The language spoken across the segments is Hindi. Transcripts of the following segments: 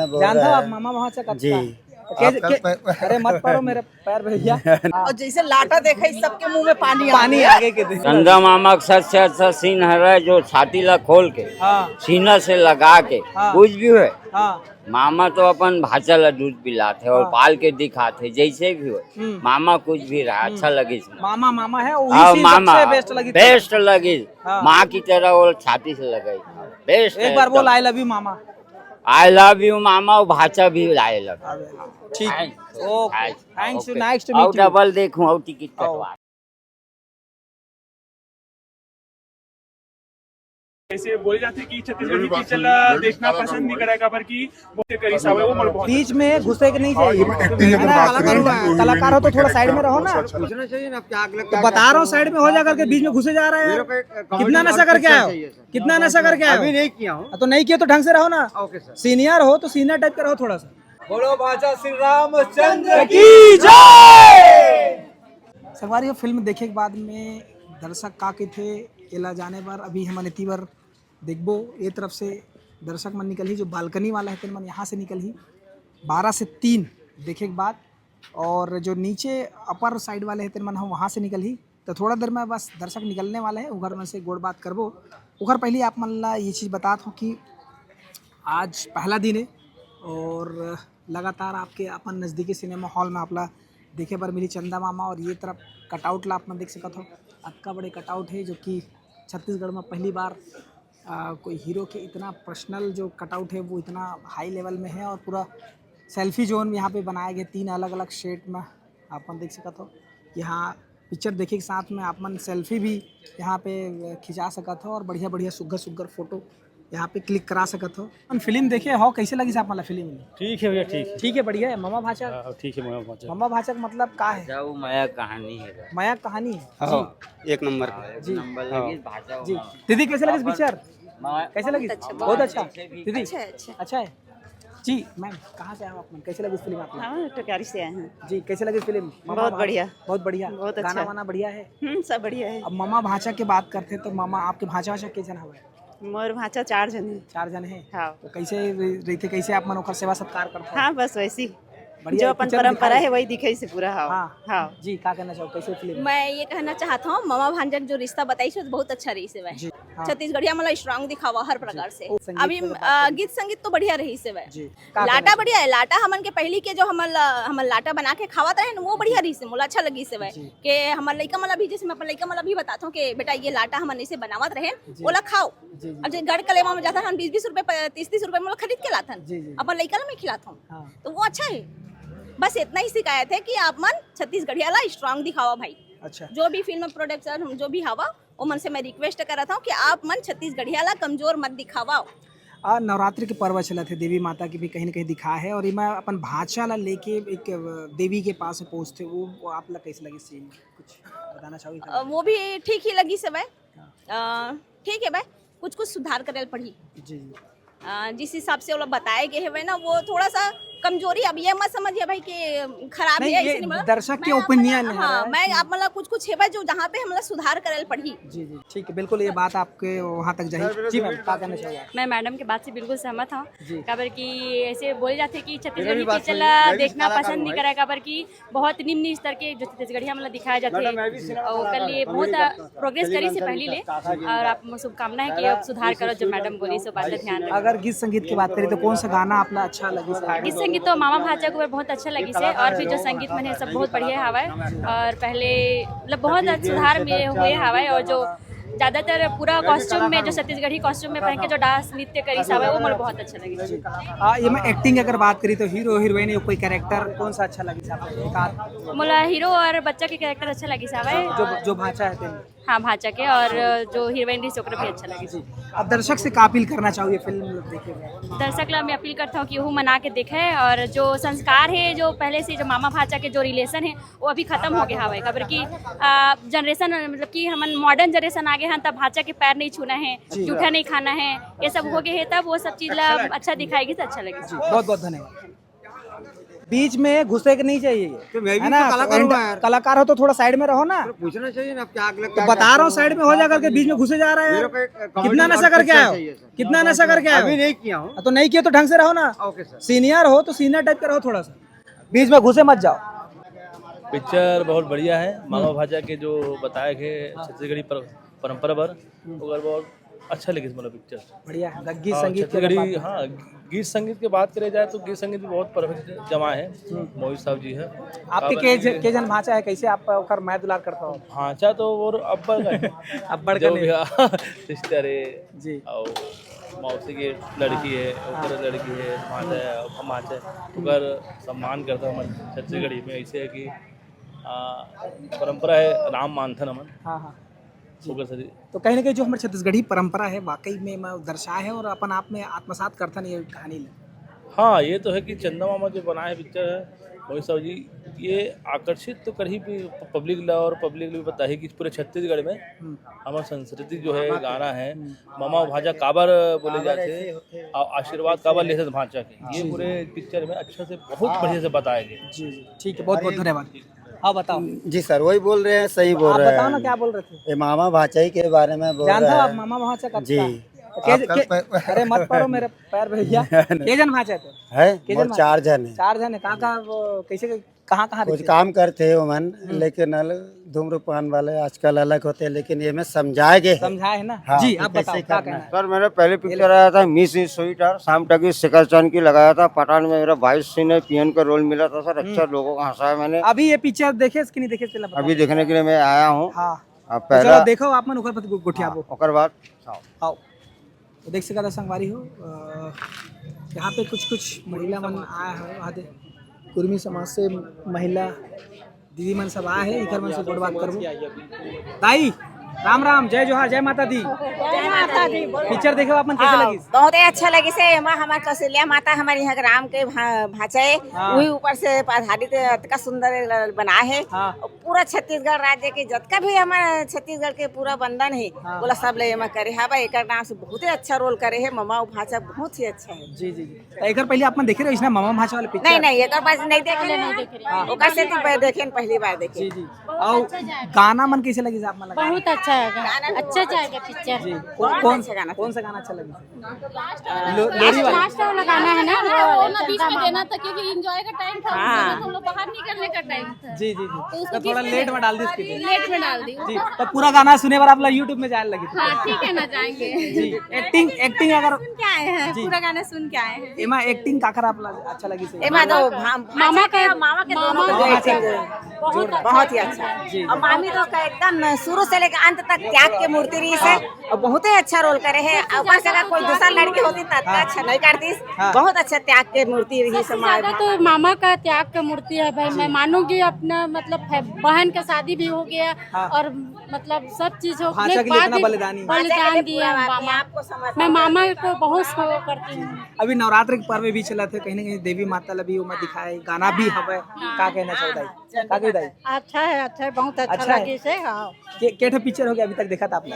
बोल जानते रहे हो आप हैं। मामा वहाँ से कब जी। अरे मत पड़ो मेरे पैर भैया। और जैसे लाटा देखा सबके मुंह में पानी पानी आगे के दे। चंदा मामा का सबसे अच्छा सीन है जो छाती ला खोल के हाँ सीना से लगा के हाँ। कुछ भी है। हाँ मामा तो अपन भाषा ला दूध पिलाते और हाँ। पाल के दिखाते जैसे भी हो। हम्म। मामा कुछ भी रहा अच्छा लगे इसमें। मामा मामा है हाँ, वही सीन मामा सबसे बेस्ट लगी। बेस्ट लगी। हाँ। माँ की तरह वो छाती से लगाई बेस्ट। एक बार बोल आई लव यू मामा। आई लव यू मामा और भाषा भी आई लव। ठीक okay thanks you nice to meet you. Double देखूं और टिकट कटवा। ऐसे बोली जाती है कि छत्तीसगढ़ी पिक्चर देखना पसंद नहीं करेगा पर कि बहुत करीब साहब है वो मन बहुत बीच में घुसे के नहीं चाहिए है ना? कलाकार हो तो थोड़ा साइड में रहो ना। तो बता रहा हूँ साइड में हो जा करके बीच में घुसे जा रहे हैं। कितना नशा करके आए हो? कितना नशा करके आए हो? अभी नहीं किया हूँ। तो नहीं किया तो ढंग से रहो ना। Okay sir. सीनियर हो तो सीनियर टाइप का रहो थोड़ा सा। बोलो भाषा श्री रामचंद्र की जय। संगवारी फिल्म देखे के बाद में दर्शक का के थे एला जाने पर अभी हमन इतनी बार देखबो ये तरफ से दर्शक मन निकल ही जो बालकनी वाला है मन यहाँ से निकल ही 12 से 3 देखे के बाद और जो नीचे अपर साइड वाले है मन हम वहाँ से निकल ही तो थोड़ा देर में बस दर्शक निकलने वाले हैं उधर में से गोड़ बात करबो। उधर पहले आप मन ला ये चीज़ बता हूँ कि आज पहला दिन है और लगातार आपके अपन नज़दीकी सिनेमा हॉल में आपला देखे पर मिली चंदा मामा और ये तरफ कटआउट ला आप मन देख सकते हो। अक्का बड़े कटआउट है जो कि छत्तीसगढ़ में पहली बार कोई हीरो के इतना पर्सनल जो कटआउट है वो इतना हाई लेवल में है और पूरा सेल्फी जोन यहाँ पे बनाए गए 3 अलग अलग शेड में आप मन देख सकते हो। यहाँ पिक्चर देखे के साथ में आप मन सेल्फी भी यहाँ पे खिंचा सकते हो और बढ़िया बढ़िया सुग्घर सुग्घर फोटो यहाँ पे क्लिक करा सकते हो। हम फिल्म देखे हो कैसे लगी साहब मतलब फिल्म? ठीक है भैया ठीक है बढ़िया है। मामा भाषा ठीक है मामा मामा भाषा का मतलब का है? वो माया कहानी है। माया कहानी है जी। एक नंबर जी नंबर लगी भाषा जी। दीदी कैसे लगी पिक्चर? कैसे लगी? बहुत अच्छा दीदी अच्छा है जी। मैम कहाँ से आए हो आप? कैसे लगी फिल्म आपको? हाँ टकारी से आए हैं जी। कैसे लगी फिल्म? बहुत बढ़िया बहुत बढ़िया। बहुत अच्छा। गाना वाना बढ़िया है सब बढ़िया है। अब मामा भाषा की बात करते हैं तो मामा आपके भाषा भाषा के जन हवे? मोर भाषा 4 जन है। 4 जन है। हाँ। तो कैसे रहते कैसे आप मन ओकर सेवा सत्कार करते हो? हाँ बस वैसी बढ़िया जो अपन पिक्चर परंपरा दिखाई। है वही दिखाई से पूरा। हाँ हाँ हाँ जी। क्या कहना चाहो कैसे फिल्म? मैं ये कहना चाहता हूँ मामा भांजा जो रिश्ता बताई से बहुत अच्छा रही से जी, हाँ। छत्तीसगढ़िया मतलब स्ट्रांग दिखावा हर प्रकार से। संगीत अभी पे बात गीत संगीत तो बढ़िया रही से जी। लाटा बढ़िया है। लाटा हमन के पहली के जो हमन लाटा बना के खावत रहे वो बढ़िया रही से मोला अच्छा लगी से के हमर लइका मन भी जैसे मैं अपन लइका मन भी बताता हूँ कि बेटा ये लाटा हमन ऐसे बनावत रहे ओला खाओ। अब जो गढ़ कलेवा में जाता हम 20-20 रुपए 30-30 रुपए में खरीद के लाथन अपन लइका में खिलाता हूँ तो वो अच्छा है। बस इतना ही शिकायत है कि आप मन छत्तीसगढ़िया ला स्ट्रांग दिखावा भाई। अच्छा जो भी फिल्म प्रोडक्शन जो भी हवा वो मन से मैं रिक्वेस्ट कर रहा था कि आप मन छत्तीसगढ़िया ला कमजोर मत दिखावा। नवरात्रि के पर्व चला थे देवी माता की भी कहीं ना कहीं दिखा है और मैं अपन भाषा ला लेके एक देवी के पास पहुँचते वो आप ला कैसे लगी सीन कुछ बताना चाहोगे? वो भी ठीक ही लगी से भाई। ठीक है भाई कुछ कुछ सुधार करे पड़ी जी। जिस हिसाब से वो लोग बताए गए हैं ना वो थोड़ा सा कमजोरी। अब ये मत समझिए भाई कि खराब है ये दर्शक के ओपिनियन है। हाँ मैं आप मतलब कुछ है भाई जो जहाँ पे हम सुधार करे पड़ी। जी जी ठीक है बिल्कुल ये बात आपके वहाँ तक जाए। जी मैम क्या कहना चाहिए? मैं मैडम के बात से बिल्कुल सहमत हूँ। जी। काबर की ऐसे बोले जाते कि छत्तीसगढ़ी पिक्चर देखना पसंद नहीं करा काबर की बहुत निम्न स्तर के जो छत्तीसगढ़िया मतलब दिखाया जाते हैं और कल ये बहुत प्रोग्रेस करी से पहले ले और आप शुभकामना है कि अब सुधार करो जो मैडम बोली सो बात ध्यान रखो। अगर गीत संगीत की बात करें तो कौन सा गाना आपला अच्छा लगी? गीत संगीत तो मामा भाषा को बहुत अच्छा लगी से और फिर जो संगीत मन है सब बहुत बढ़िया हवा है और पहले मतलब बहुत सुधार में हुए हवा है और जो ज़्यादातर पूरा कॉस्ट्यूम में जो छत्तीसगढ़ी कॉस्ट्यूम में पहन के जो डांस नृत्य करी सब है वो मुझे बहुत अच्छा लगी। ये मैं एक्टिंग अगर बात करी तो हीरो हीरोइन या कोई कैरेक्टर कौन सा अच्छा लगी साहब? मुला हीरो और बच्चा के कैरेक्टर अच्छा लगी साहब है जो भाषा है हाँ भाषा के और जो हीरोइन रही ओकरा भी अच्छा लगी। अब दर्शक से का अपील करना चाहिए फिल्म देखेंगे? दर्शक ला मैं अपील करता हूँ कि वो मना के देखे और जो संस्कार है जो पहले से जो मामा भाषा के जो रिलेशन है वो अभी खत्म हो गया हवा खबर की जनरेशन मतलब कि हम मॉडर्न जनरेशन आगे हैं तब भाषा के पैर नहीं छूना है जूठा नहीं खाना है ये सब हो गए है तब वो सब चीज़ ला अच्छा दिखाएगी तो अच्छा लगेगा। बहुत बहुत धन्यवाद। बीच में घुसे के नहीं चाहिए तो मैं भी है ना, तो कलाकार हूँ यार। कलाकार हो तो थोड़ा साइड में रहो ना। पूछना चाहिए ना, क्या अगला तो बता रहा हूँ साइड में हो जा करके बीच में घुसे जा रहा है यार। कितना नशा करके आए हो, कितना नशा करके आए अभी हो? नहीं किया हूँ। तो नहीं किया तो ढंग से रहो ना। Okay sir. सीनियर हो तो सीनियर टाइप का रहो थोड़ा सा, बीच में घुसे मत जाओ। पिक्चर बहुत बढ़िया है। मामा भाजा के जो बताए गए छत्तीसगढ़ी परंपरा पर अगर बहुत अच्छा लगे मतलब पिक्चर। बढ़िया है। गीत संगीत की अगर छत्तीसगढ़ी, बात हाँ गीत संगीत की बात करे जाए तो गीत संगीत भी बहुत परफेक्ट जमा है। मोहित साहब जी है। आपके के जन भाषा है, कैसे आप ओकर मैं दुलार करता हूँ? भाषा तो और अब्बर का है। अब्बड़ जो का भी नहीं। सिस्टर है जी। और मौसी की लड़की है, ओकर लड़की है, भांजा है, भांजा है, ओकर सम्मान करता हूँ छत्तीसगढ़ी में। ऐसे है कि परंपरा है राम मानथन अमन। हाँ हाँ। ओकर सदी तो कहीं ना कहीं जो हमारी छत्तीसगढ़ी परंपरा है वाकई में दर्शाए है और अपन आप में आत्मसात करता नहीं है कहानी में। हाँ ये तो है कि चंदा मामा जो बनाए पिक्चर है मोहित साहब जी, ये आकर्षित तो कर ही भी पब्लिक ला और पब्लिक भी पता है कि पूरे छत्तीसगढ़ में हमारा संस्कृति जो है गाना है मामा भाजा काबर बोले जाते और आशीर्वाद काबर ले भाषा के, ये पूरे पिक्चर में अच्छा से बहुत बढ़िया से बताया गया। जी जी ठीक है, बहुत बहुत धन्यवाद। हाँ बताओ। जी सर वही बोल रहे हैं, सही बोल आप रहे बताओ ना हैं। क्या बोल रहे थे? ये मामा भाचाई के बारे में बोल जानते रहे हो आप हैं। मामा भाषा का? जी। अरे मत पढ़ो मेरे पैर भैया। के जन भाषा थे? है कितने और 4 जन है। 4 जन है। कहाँ कहाँ वो कैसे कहाँ कहाँ कुछ रहते? काम करते हैं उमन, लेकिन धूम्रपान वाले आजकल अलग होते हैं, लेकिन ये में समझाए गए हैं। समझाए है ना? हाँ, जी कि आप कैसे बताओ क्या करना कहना है। है? सर मेरा पहले पिक्चर आया था मिस इज स्वीट और शाम टकी शिखर चंद की लगाया था। पठान में मेरा 22 सिंह ने पीएन का रोल मिला था सर। अच्छा लोगों को हंसाया मैंने। अभी ये पिक्चर देखे कि नहीं देखे? चला बताओ। अभी देखने के लिए मैं आया हूँ। हाँ अब तो पहला चलो देखो आप मन ओकर गुठिया वो ओकर बाद आओ तो देख सका संगवारी हो। यहाँ पे कुछ महिला मन आया है, आधे कुर्मी समाज से महिला दीदी मन सब आए हैं। इधर मन से गोड़ बात करबो। ताई राम राम, जय जोहार, जय माता दी। जय माता दी। पिक्चर देखे आप मन कैसे लगी? बहुत ही अच्छा लगी से। एमा हमार कौशल्या माता हमारे यहाँ राम के भाषा है, वही ऊपर से आधारित इतना सुंदर बना है। हाँ। और पूरा छत्तीसगढ़ राज्य के जितना भी हमारे छत्तीसगढ़ के पूरा बंधन है बोला सब ले एमा करे है भाई। एक नाम से बहुत ही अच्छा रोल करे है। मामा भाषा बहुत ही अच्छा है। जी जी जी। तो एक पहले आप मन देखे रहे इसने मामा भाषा वाले पिक्चर? नहीं नहीं एक बार नहीं देखे, ओकर से तो देखे पहली बार देखे। जी जी। और गाना मन कैसे लगी आप मन? लगा बहुत अच्छा है, अच्छा जाएगा पिक्चर। जी। कौन सा गाना अच्छा लगी? लोरी वाला लास्ट वाला गाना है ना, वो बीच में देना था क्योंकि एंजॉय का टाइम था, हम लोग बाहर निकलने का टाइम था। जी जी जी। तो थोड़ा लेट में डाल दी इसकी। लेट में डाल दी। जी तो पूरा गाना सुने पर आप लोग यूट्यूब में जाने लगी थी। हाँ ठीक है ना, जाएंगे। जी। एक्टिंग अगर सुन के आए हैं, पूरा गाना सुन के आए हैं। एमा एक्टिंग काकर आप अच्छा लगी से? एमा तो मामा के दोनों को एक्टिंग बहुत ही अच्छा है। और मामी तो एकदम शुरू से लेकर अंत तक त्याग के मूर्ति रही से और बहुत ही अच्छा रोल करे है। ऊपर से अगर कोई दूसरा लड़की होती तब तो अच्छा नहीं करती। बहुत अच्छा त्याग के मूर्ति रही समाज। ज्यादा तो मामा का त्याग का मूर्ति है भाई। मैं मानूंगी अपना मतलब बहन का शादी भी हो गया और मतलब सब चीज हो भाषा के लिए इतना बलिदानी। बलिदान दिया मामा। मैं मामा को बहुत स्नेह करती हूँ। अभी नवरात्र के पर्व भी चला थे, कहीं ना कहीं देवी माता लभी में दिखाए गाना भी हवे। का कहना चाहता है? का कहता है? अच्छा है, अच्छा है, बहुत अच्छा है। लगी से। हाँ केठा पिक्चर हो गया अभी तक देखा था आपने?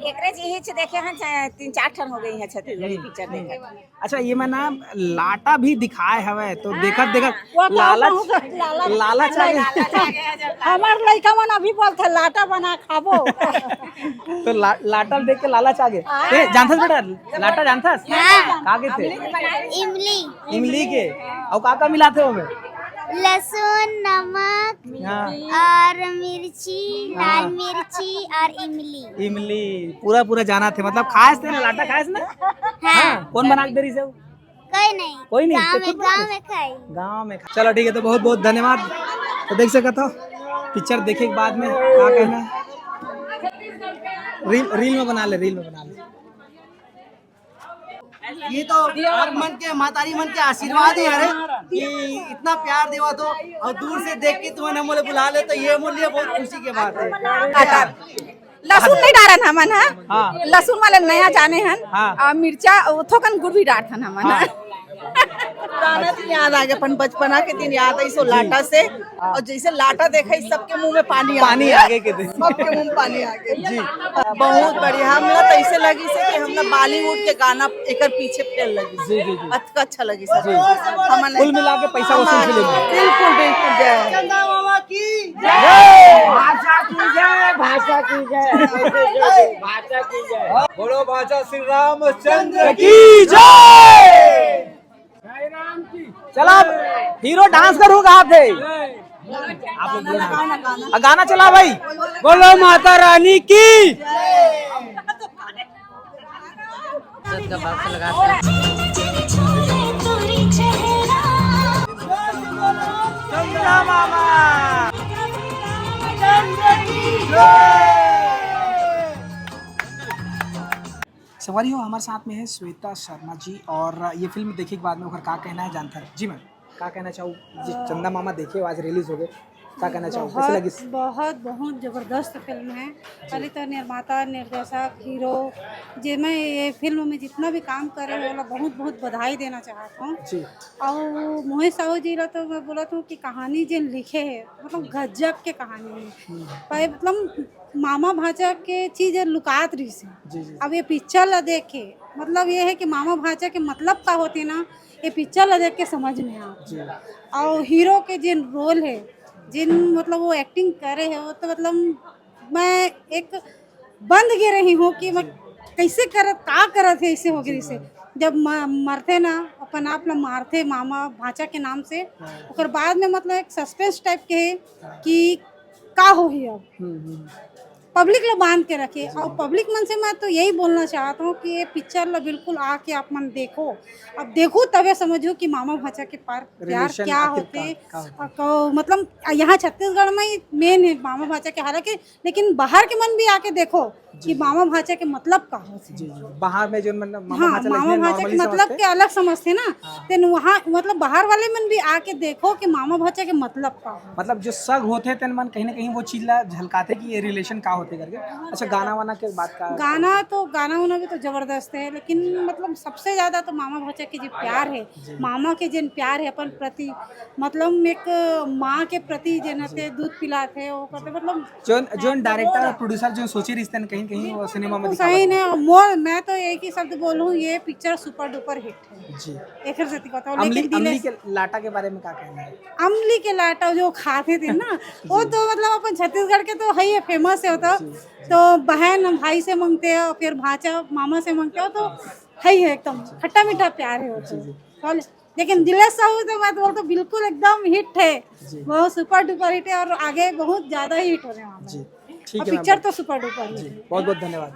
एकरे जी देखे हैं 3-4 ठन हो गई है छत्तीसगढ़ी पिक्चर देखे। अच्छा ये मैं ना लाटा भी दिखाए हवे तो देखत लालच आ गया। हमार लड़का मन अभी बोलते लाटा बना खाबो। तो लाटा देख के लालच आ गए। जानथस बेटा लाटा जानथस? का के थे? इमली के। और का मिलाते हो में? लहसुन, नमक हाँ। और मिर्ची, लाल मिर्ची और इमली। इमली पूरा जाना थे मतलब खास थे ना लाटा खास ना? हाँ। कौन बना के दे रही से? कोई नहीं गाँव में। चलो ठीक है, तो बहुत बहुत धन्यवाद। तो देख सकते हो पिक्चर देखे के बाद में क्या कहना है? रील में बना ले। ये तो हर मन के मातारी मन के आशीर्वाद ही है कि इतना प्यार देवा तो और दूर से देख के तुम्हें मोले बुला ले तो ये मोले बहुत खुशी की बात है। लहसुन नहीं डालन हमन है। लहसुन वाले नया जाने हन। मिर्चा थोकन गुड़ भी डालथन हमन। पुराना दिन याद आ गया, अपन बचपना के दिन याद है सो लाटा से। और जैसे लाटा देखा सबके मुंह में पानी आ गए के दिन सबके मुंह में पानी आ गया जी। बहुत बढ़िया, हमला तो ऐसे लगी से कि हमला बॉलीवुड के गाना एक पीछे फेल लगी जी जी जी अच्छा लगी सब। हमन कुल मिला के पैसा वसूल फिल्म है। बिल्कुल बिल्कुल जय चंदा मामा की भाषा की जय, भाषा की जय, भाषा की जय। बोलो भाषा श्री रामचंद्र की जय। चला हीरो डांस करो कहाँ थे आप लोग? गाना चला भाई, बोलो माता रानी की। चंदा मामा सवारी हो हमारे साथ में है श्वेता शर्मा जी। और ये फिल्म देखने के बाद में का कहना है जानता है जी। मैं क्या कहना चाहूँ, चंदा मामा देखे आज रिलीज हो गए, क्या कहना चाहूँ, कैसे लगी? बहुत बहुत ज़बरदस्त फिल्म है। पहले तो निर्माता, निर्देशक, हीरो जे मैं ये फिल्म में जितना भी काम कर रहे हैं बहुत बहुत बधाई देना चाहता हूँ। और मोहित साहू जी ला तो मैं बोला हूँ कि कहानी जिन लिखे है मतलब गजब के कहानी है। मतलब मामा भांजा के चीज़ लुकात रही से। अब ये पिक्चर ला देख के मतलब ये है कि मामा भांजा के मतलब का होती ना, ये पिक्चर ला देख के समझ में आ। और हीरो के जिन रोल है, जिन मतलब वो एक्टिंग कर रहे हैं, वो तो मतलब मैं एक बंद गिर रही हूँ कि मैं कैसे करत है ऐसे हो गई से। जब मरते ना अपन आप लोग मारते मामा भांजा के नाम से, और बाद में मतलब एक सस्पेंस टाइप के है कि का हो ही अब पब्लिक लोग बांध के रखे। और पब्लिक मन से मैं तो यही बोलना चाहता हूँ कि ये पिक्चर ला बिल्कुल आके आप मन देखो। अब देखो तबे समझो कि मामा भांजा के प्यार क्या होते। मतलब यहाँ छत्तीसगढ़ में ही मेन है मामा भांजा के, हालांकि लेकिन बाहर के मन भी आके देखो कि मामा भांजा के मतलब का होते। बाहर में जो मामा भांजा के मतलब के अलग समझते ना, तेन वहाँ मतलब बाहर वाले मन भी आके देखो कि मामा भांजा के मतलब का, मतलब जो सग होते तेन मन कहीं ना कहीं वो चीज ला झलकाते कि ये रिलेशन का होते करके। अच्छा गाना वाना के बात का गाना वाना भी तो जबरदस्त है, लेकिन मतलब सबसे ज्यादा तो मामा भांजा के जो प्यार है, मामा के जिन प्यार है अपन प्रति, मतलब एक माँ के प्रति जनते दूध पिलाते वो करते, मतलब जो डायरेक्टर और प्रोड्यूसर जो सोचे रिश्ते कहीं कहीं वो सिनेमा में सही नहीं। मैं तो एक ही शब्द बोलूँ, ये पिक्चर सुपर डुपर हिट है जी। एक सती बताओ। अमली के लाटा के बारे में क्या कहना है? अमली के लाटा जो खाते थे ना वो तो मतलब अपन छत्तीसगढ़ के तो है ही फेमस है। होता तो बहन भाई से मांगते हैं और फिर भांजा मामा से मांगते हो तो है ही एकदम खट्टा मीठा प्यार है वो। लेकिन दिलेश साहू तो मैं तो बिल्कुल एकदम हिट है, बहुत सुपर डुपर हिट है और आगे बहुत ज्यादा हिट होने वाला है। पिक्चर तो सुपर डुपर है। बहुत बहुत धन्यवाद।